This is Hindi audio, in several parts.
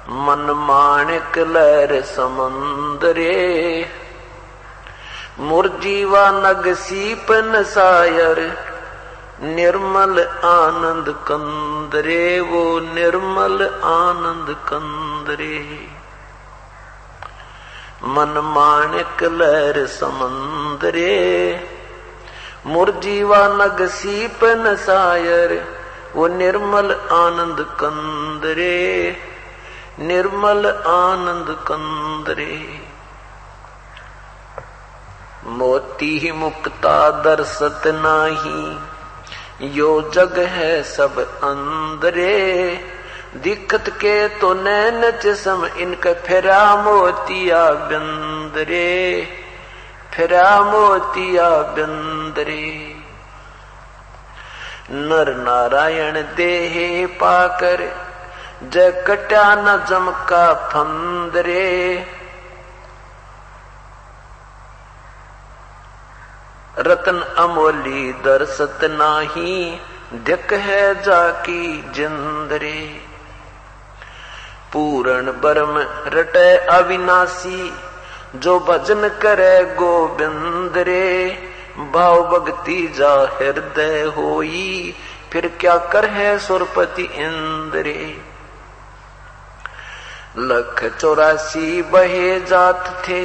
मन माणिक लहर समंदरे, मुरजीवा नग सीपन सायर, निर्मल आनंद कंदरे। वो निर्मल आनंद कंदरे। मन माणिक लहर समंदरे, मुरजीवा नग सीपन सायर, वो निर्मल आनंद कंदरे, निर्मल आनंद कंदरे। मोती ही मुक्ता दर्शत नाही, यो जग है सब अंदरे, दिखत के तो नैन चश्म, इनका फिरा मोतिया बिंदरे, फिरा मोतिया बिंदरे। नर नारायण देहे पाकर, जय कटा न जमका फंदरे। रतन अमोली दर्शत नाही, धिक है जाकी जिंदरे। पूर्ण ब्रह्म रटे अविनाशी, जो भजन करे गोविंद रे। भाव भक्ति जा हृदय होई, फिर क्या कर है सुरपति इंद्रे। लख 84 बहे जात थे,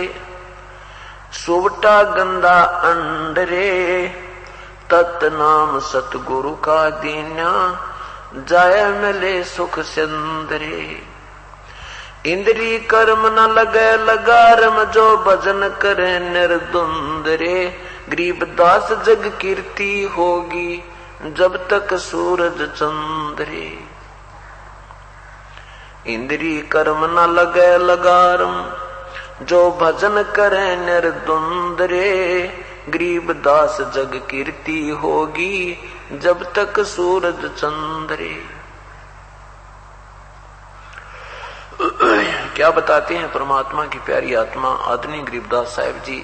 सुवटा गंदा अंडरे। तत् नाम सतगुरु का दीन्या, जाय मिले सुख सिंदरे। इंद्री कर्म न लगे लगारम, जो भजन करे निर्दुंदरे। गरीबदास जग कीर्ति होगी, जब तक सूरज चंद्रे। इंद्री कर्म न लगे लगारम, जो भजन करे निर्दुंदरे। गरीबदास जग कीर्ति होगी, जब तक सूरज चंद्रे। क्या बताते हैं परमात्मा की प्यारी आत्मा आदरणीय गरीबदास साहिब जी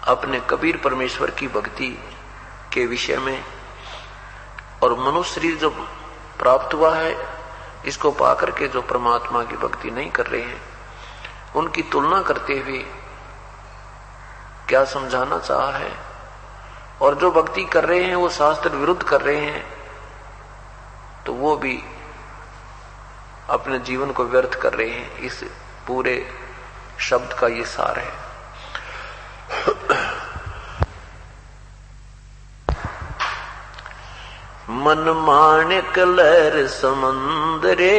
अपने कबीर परमेश्वर की भक्ति के विषय में। और मनुष्य शरीर जो प्राप्त हुआ है, इसको पाकर के जो परमात्मा की भक्ति नहीं कर रहे हैं, उनकी तुलना करते हुए क्या समझाना चाहा है। और जो भक्ति कर रहे हैं वो शास्त्र विरुद्ध कर रहे हैं, तो वो भी अपने जीवन को व्यर्थ कर रहे हैं। इस पूरे शब्द का ये सार है। मन माणिक लहर समंदरे,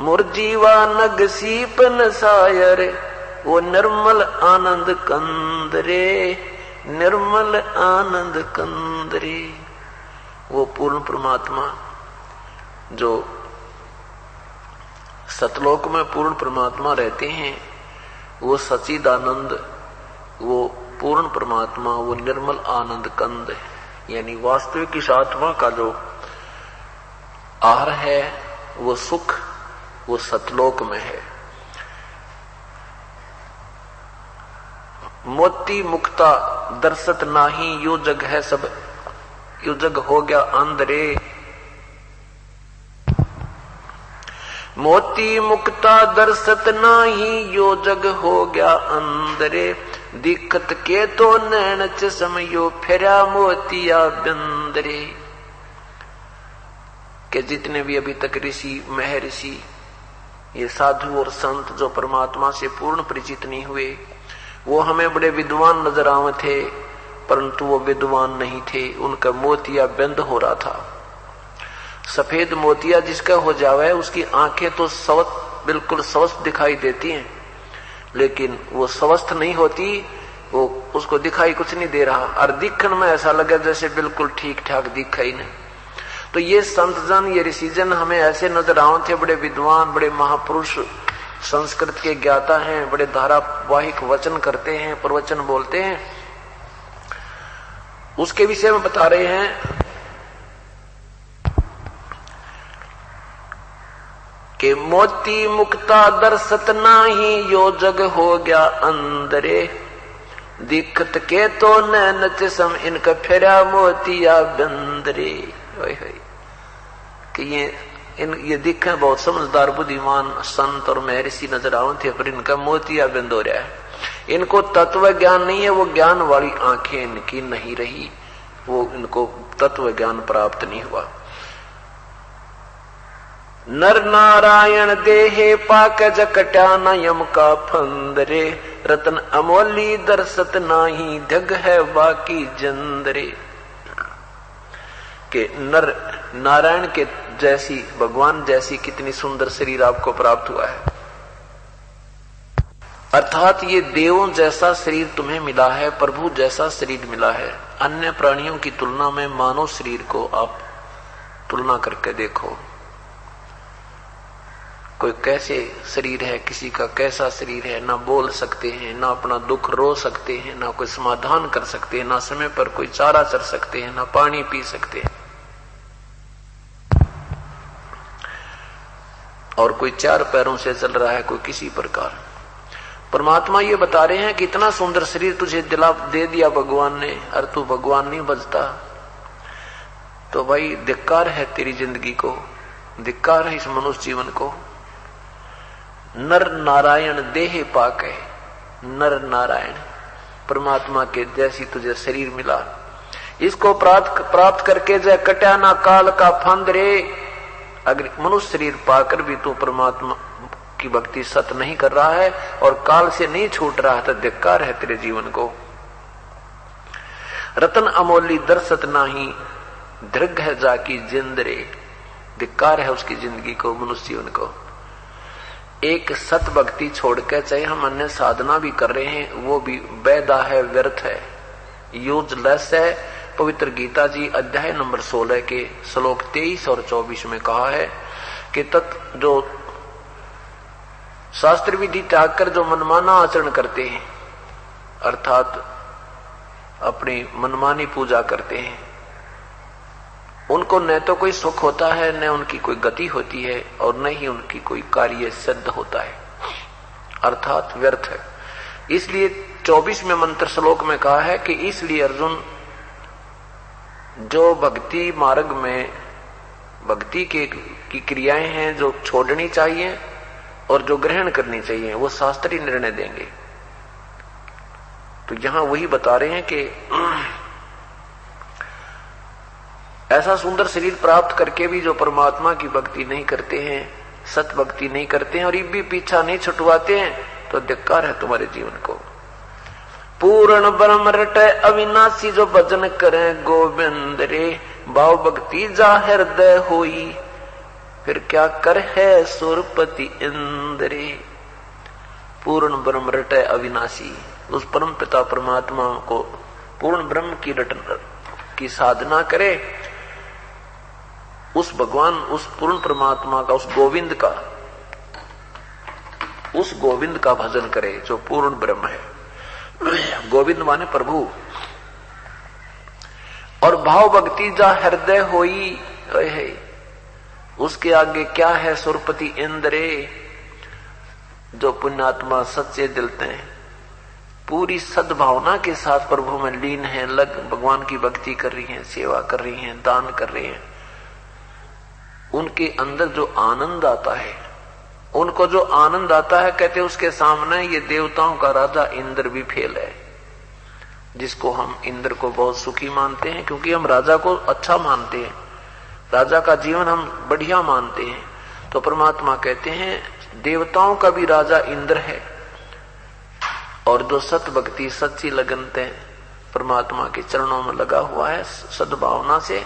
मुरजीवा नग सीपन सायर। वो निर्मल आनंद कंदरे, निर्मल आनंद कंदरे। वो पूर्ण परमात्मा जो सतलोक में पूर्ण परमात्मा रहते हैं, वो सच्चिदानंद, वो पूर्ण परमात्मा, वो निर्मल आनंद कंद है। यानी वास्तविक इस आत्मा का जो आहार है, वो सुख, वो सतलोक में है। मोती मुक्ता दर्शत नाही, यो जग है सब, यो जग हो गया अंधरे। मोती मुक्ता दर्शत नाही, यो जग हो गया अंदरे। दिखत के तो नैन चश्म, यो फेरा मोतिया बिंदरे। के जितने भी अभी तक ऋषि महर्षि, ये साधु और संत जो परमात्मा से पूर्ण परिचित नहीं हुए, वो हमें बड़े विद्वान नजर आवे थे, परंतु वो विद्वान नहीं थे। उनका मोतिया बिंद हो रहा था। सफेद मोतिया जिसका हो जावे, उसकी आंखें तो बिल्कुल स्वस्थ दिखाई देती हैं, लेकिन वो स्वस्थ नहीं होती, वो उसको दिखाई कुछ नहीं दे रहा। और दिखन में ऐसा लगे जैसे बिल्कुल ठीक ठाक दिखा ही नहीं। तो ये संत जन, ये ऋषिजन हमें ऐसे नजर आते थे, बड़े विद्वान, बड़े महापुरुष, संस्कृत के ज्ञाता हैं, बड़े धारावाहिक वचन करते हैं, प्रवचन बोलते हैं। उसके विषय में बता रहे हैं कि मोती मुक्ता दर्शत नाही, यो जग हो गया अंदरे। दिखत के तो नैन चश्म, इनका फेरा मोतिया बिंदरे। कि ये ये दिखे बहुत समझदार बुद्धिमान संत और महर्षि नजर आवते, पर इनका मोतिया बिंद हो रहा है। इनको तत्व ज्ञान नहीं है, वो ज्ञान वाली आंखें इनकी नहीं रही, वो इनको तत्व ज्ञान प्राप्त नहीं हुआ। नर नारायण देहे पाक जकट्या न यम का फंदरे, रतन अमोली दरसत नाही ढग है बाकी जंदरे। के नर नारायण के जैसी, भगवान जैसी कितनी सुंदर शरीर आपको प्राप्त हुआ है, अर्थात ये देवों जैसा शरीर तुम्हें मिला है, प्रभु जैसा शरीर मिला है। अन्य प्राणियों की तुलना में मानव शरीर को आप तुलना करके देखो, कोई कैसे शरीर है, किसी का कैसा शरीर है, ना बोल सकते हैं, ना अपना दुख रो सकते हैं, ना कोई समाधान कर सकते हैं, ना समय पर कोई चारा चर सकते हैं, ना पानी पी सकते हैं, और कोई चार पैरों से चल रहा है, कोई किसी प्रकार। परमात्मा ये बता रहे हैं कि इतना सुंदर शरीर तुझे दे दिया भगवान ने, और तू भगवान नहीं बचता, तो भाई धिक्कार है तेरी जिंदगी को, धिक्कार है इस मनुष्य जीवन को। नर नारायण देह पाके, नर नारायण परमात्मा के जैसी तुझे शरीर मिला, इसको प्राप्त करके जय कट्या ना काल का फंद रे। अगर मनुष्य शरीर पाकर भी तू परमात्मा की भक्ति सत नहीं कर रहा है और काल से नहीं छूट रहा है, तो धिक्कार है तेरे जीवन को। रतन अमोली दरसत नाही दृग है जाकी जिंदरे, धिक्कार है उसकी जिंदगी को, मनुष्य जीवन को। एक सत भक्ति छोड़कर चाहे हम अन्य साधना भी कर रहे हैं, वो भी बेदा है, व्यर्थ है, यूजलेस है। पवित्र गीता जी अध्याय नंबर 16 के श्लोक 23 और 24 में कहा है कि जो शास्त्र विधि त्याग कर जो मनमाना आचरण करते हैं, अर्थात अपनी मनमानी पूजा करते हैं, उनको न तो कोई सुख होता है, न उनकी कोई गति होती है, और न ही उनकी कोई कार्य सिद्ध होता है, अर्थात व्यर्थ है। इसलिए 24वें मंत्र श्लोक में कहा है कि इसलिए अर्जुन, जो भक्ति मार्ग में भक्ति की क्रियाएं हैं जो छोड़नी चाहिए और जो ग्रहण करनी चाहिए, वो शास्त्रीय निर्णय देंगे। तो यहां वही बता रहे हैं कि ऐसा सुंदर शरीर प्राप्त करके भी जो परमात्मा की भक्ति नहीं करते हैं, सत भक्ति नहीं करते हैं, और ये भी पीछा नहीं छुटवाते हैं, तो धिक्कार है तुम्हारे जीवन को। पूर्ण ब्रह्म रटे अविनाशी, जो भजन करे गोविंद रे, भाव भक्ति जा हृदय होई, फिर क्या कर है सुरपति इंद्रे। पूर्ण ब्रह्म रटे अविनाशी, उस परम पिता परमात्मा को पूर्ण ब्रह्म की रटन की साधना करे, उस भगवान, उस पूर्ण परमात्मा का, उस गोविंद का भजन करे जो पूर्ण ब्रह्म है। गोविंद माने प्रभु। और भाव भक्ति जा हृदय होई है, उसके आगे क्या है सुरपति इंद्रे। जो पुण्यात्मा सच्चे दिल से पूरी सद्भावना के साथ प्रभु में लीन है, भगवान की भक्ति कर रही हैं, सेवा कर रही हैं, दान कर रही हैं, उनके अंदर जो आनंद आता है, उनको जो आनंद आता है, कहते उसके सामने ये देवताओं का राजा इंद्र भी फेल है। जिसको हम इंद्र को बहुत सुखी मानते हैं, क्योंकि हम राजा को अच्छा मानते हैं, राजा का जीवन हम बढ़िया मानते हैं, तो परमात्मा कहते हैं देवताओं का भी राजा इंद्र है। और जो सत भक्ति सच्ची लगन से परमात्मा के चरणों में लगा हुआ है, सद्भावना से,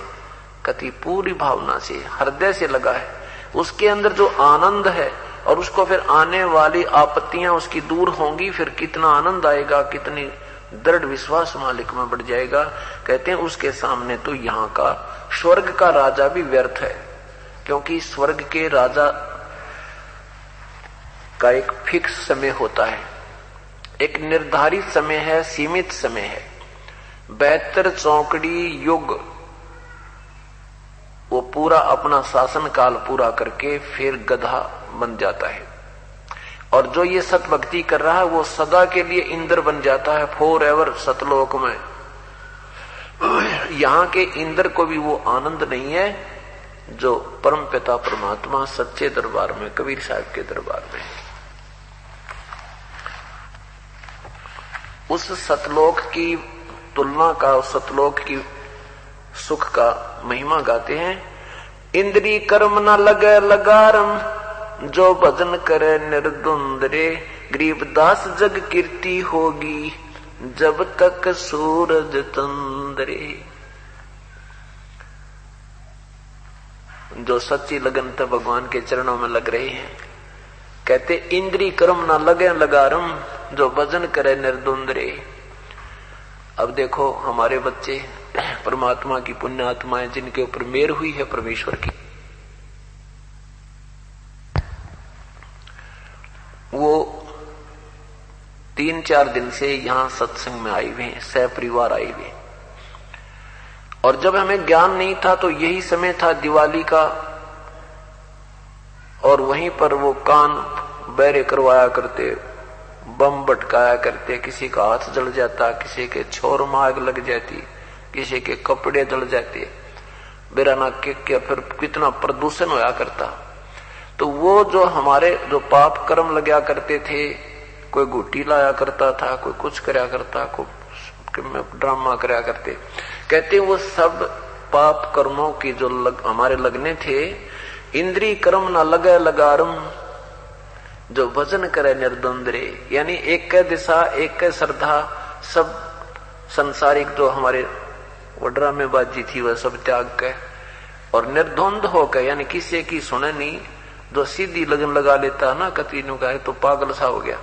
कति पूरी भावना से, हृदय से लगा है, उसके अंदर जो आनंद है, और उसको फिर आने वाली आपत्तियां उसकी दूर होंगी, फिर कितना आनंद आएगा, कितनी दृढ़ विश्वास मालिक में बढ़ जाएगा। कहते हैं उसके सामने तो यहाँ का स्वर्ग का राजा भी व्यर्थ है, क्योंकि स्वर्ग के राजा का एक फिक्स समय होता है, एक निर्धारित समय है, सीमित समय है। 72 चौकड़ी युग वो पूरा अपना शासन काल पूरा करके फिर गधा बन जाता है। और जो ये सत भक्ति कर रहा है वो सदा के लिए इंद्र बन जाता है, फॉर एवर सतलोक में। यहाँ के इंद्र को भी वो आनंद नहीं है जो परम पिता परमात्मा सच्चे दरबार में, कबीर साहब के दरबार में है। उस सतलोक की तुलना का, उस सतलोक की सुख का महिमा गाते हैं। इंद्री कर्म न लगे लगारम, जो भजन करे निर्द्वंद रे, गरीबदास जग कीर्ति होगी, जब तक सूरज तंद्रे। जो सच्ची लगन तक भगवान के चरणों में लग रहे हैं, कहते इंद्री कर्म ना लगे लगारम, जो भजन करे निर्द्वंद रे। अब देखो हमारे बच्चे परमात्मा की पुण्य आत्माएं, जिनके ऊपर मेहर हुई है परमेश्वर की, वो 3-4 दिन से यहां सत्संग में आए हुए हैं, सह परिवार आए हुए। और जब हमें ज्ञान नहीं था तो यही समय था दिवाली का, और वहीं पर वो कान बहरे करवाया करते, बम भटकाया करते, किसी का हाथ जल जाता, किसी के छोर में आग लग जाती, किसी के कपड़े जल जाते, बिराना के फिर कितना प्रदूषण होया करता। तो वो जो हमारे जो पाप कर्म लगा करते थे, कोई गुटी लाया करता था, कोई कुछ करया करता, कोई ड्रामा करया करते, कहते वो सब पाप कर्मों की जो हमारे लगने थे, इंद्री कर्म न लगे लगारम, जो भजन करे निर्द्वंद रे। यानी एक के दिशा, एक के श्रद्धा, सब संसारिक जो हमारे वड्रा में बाजी थी वह सब त्याग के, और निर्द्वंद होकर, यानी किसी की सुने नहीं, जो सीधी लगन लगा लेता ना कतीनों का, तो पागल सा हो गया।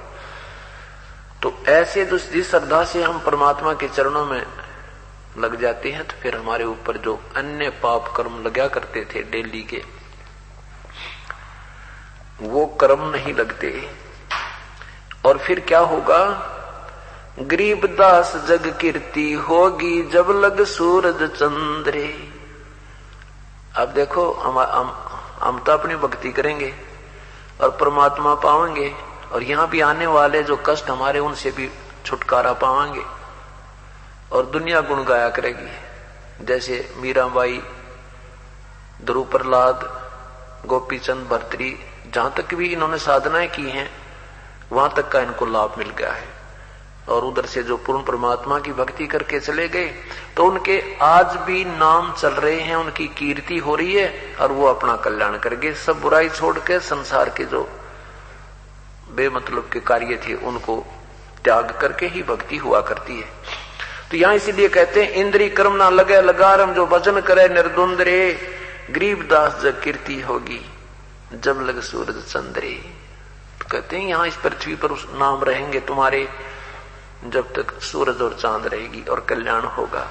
तो ऐसे जिस श्रद्धा से हम परमात्मा के चरणों में लग जाते हैं, तो फिर हमारे ऊपर जो अन्य पाप कर्म लगा करते थे डेली के, वो कर्म नहीं लगते। और फिर क्या होगा, गरीबदास जग कीर्ति होगी, जब लग सूरज चंद्रे। अब देखो हम तो अपनी भक्ति करेंगे और परमात्मा पाएंगे, और यहाँ भी आने वाले जो कष्ट हमारे, उनसे भी छुटकारा पाएंगे, और दुनिया गुण गाया करेगी। जैसे मीराबाई, ध्रुव प्रहलाद, गोपीचंद, भर्तरी, जहां तक भी इन्होंने साधनाएं की हैं, वहां तक का इनको लाभ मिल गया है। और उधर से जो पूर्ण परमात्मा की भक्ति करके चले गए, तो उनके आज भी नाम चल रहे हैं, उनकी कीर्ति हो रही है, और वो अपना कल्याण करके सब बुराई छोड़ के संसार के जो बेमतलब के कार्य थे उनको त्याग करके ही भक्ति हुआ करती है। तो यहां इसीलिए कहते हैं इंद्री कर्म ना लगे लगारम, जो भजन करे निर्द्वंद रे, गरीबदास जग कीर्ति होगी, जब लग सूरज चंद्रे। तो कहते हैं यहां इस पृथ्वी पर उस नाम रहेंगे तुम्हारे, जब तक सूरज और चांद रहेगी, और कल्याण होगा।